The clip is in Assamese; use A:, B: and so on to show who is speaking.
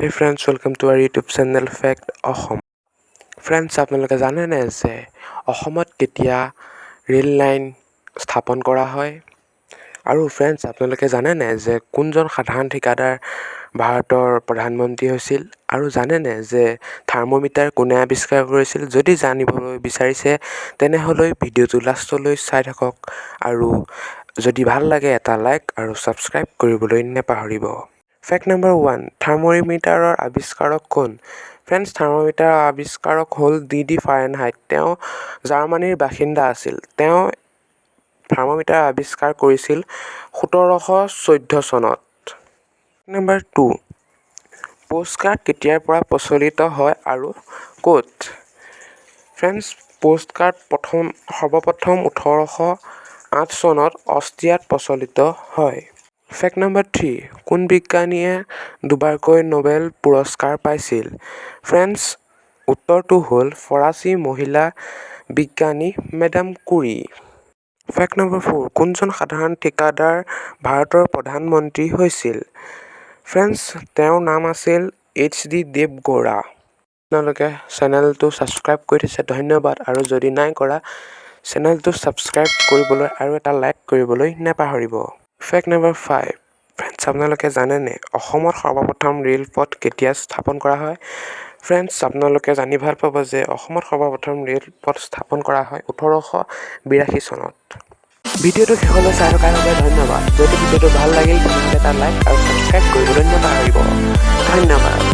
A: Hey friends, welcome to our YouTube channel Fact Assam. Friends, আপোনালোকে জানেনে যে অসমত কেতিয়া ৰেল লাইন স্থাপন কৰা হয়? আৰু ফ্ৰেণ্ডছ, আপোনালোকে জানেনে যে কোনজন সাধাৰণ ঠিকাদাৰ ভাৰতৰ প্ৰধানমন্ত্ৰী হৈছিল? আৰু জানেনে যে থাৰ্মোমিটাৰ কোনে আৱিষ্কাৰ কৰিছিল? যদি জানিবলৈ বিচাৰিছে তেনেহ'লে ভিডিঅ'টো লাষ্টলৈ চাই থাকক আৰু যদি ভাল লাগে এটা লাইক আৰু ছাবস্ক্ৰাইব কৰিবলৈ নাপাহৰিব। ফেক্ট নম্বৰ 1, থাৰ্মোমিটাৰৰ আৱিষ্কাৰক কোন? ফ্ৰেণ্ডছ, থাৰ্মোমিটাৰৰ আৱিষ্কাৰক হ'ল ডি ফাৰেনহাইট। তেওঁ জাৰ্মানীৰ বাসিন্দা আছিল। তেওঁ থাৰ্মোমিটাৰ আৱিষ্কাৰ কৰিছিল 1714 চনত। নম্বৰ 2, পোষ্টকাৰ্ড কেতিয়াৰ পৰা প্ৰচলিত হয় আৰু ক'ত? ফ্ৰেণ্ডছ, পোষ্টকাৰ্ড সৰ্বপ্ৰথম 1808 চনত অষ্ট্ৰিয়াত প্ৰচলিত হয়। ফেক্ট নম্বৰ 3, কোন বিজ্ঞানীয়ে দুবাৰকৈ নোবেল পুৰস্কাৰ পাইছিল? ফ্ৰেণ্ডছ, উত্তৰটো হ'ল ফৰাচী মহিলা বিজ্ঞানী মেডাম কুৰী। ফেক্ট নম্বৰ 4, কোনজন সাধাৰণ ঠিকাদাৰ ভাৰতৰ প্ৰধানমন্ত্ৰী হৈছিল? ফ্ৰেণ্ডছ, তেওঁৰ নাম আছিল এইচ.ডি. দেৱ গৌড়া। আপোনালোকে চেনেলটো ছাবস্ক্ৰাইব কৰি থৈছে, ধন্যবাদ। আৰু যদি নাই কৰা, চেনেলটো ছাবস্ক্ৰাইব কৰিবলৈ আৰু এটা লাইক কৰিবলৈ নাপাহৰিব। ফেক্ট নম্বৰ 5, ফ্ৰেণ্ডছ, আপোনালোকে জানেনে অসমত সৰ্বপ্ৰথম ৰেল পথ কেতিয়া স্থাপন কৰা হয়? ফ্ৰেণ্ডছ, আপোনালোকে জানি ভাল পাব যে অসমত সৰ্বপ্ৰথম ৰেল পথ স্থাপন কৰা হয় 1882 চনত। ভিডিঅ'টো শেষলৈ চাই থকাৰ বাবে ধন্যবাদ। যদি ভিডিঅ'টো ভাল লাগিল তেনেহ'লে এটা লাইক আৰু ছাবস্ক্ৰাইব কৰিবলৈ নাপাহৰিব। ধন্যবাদ।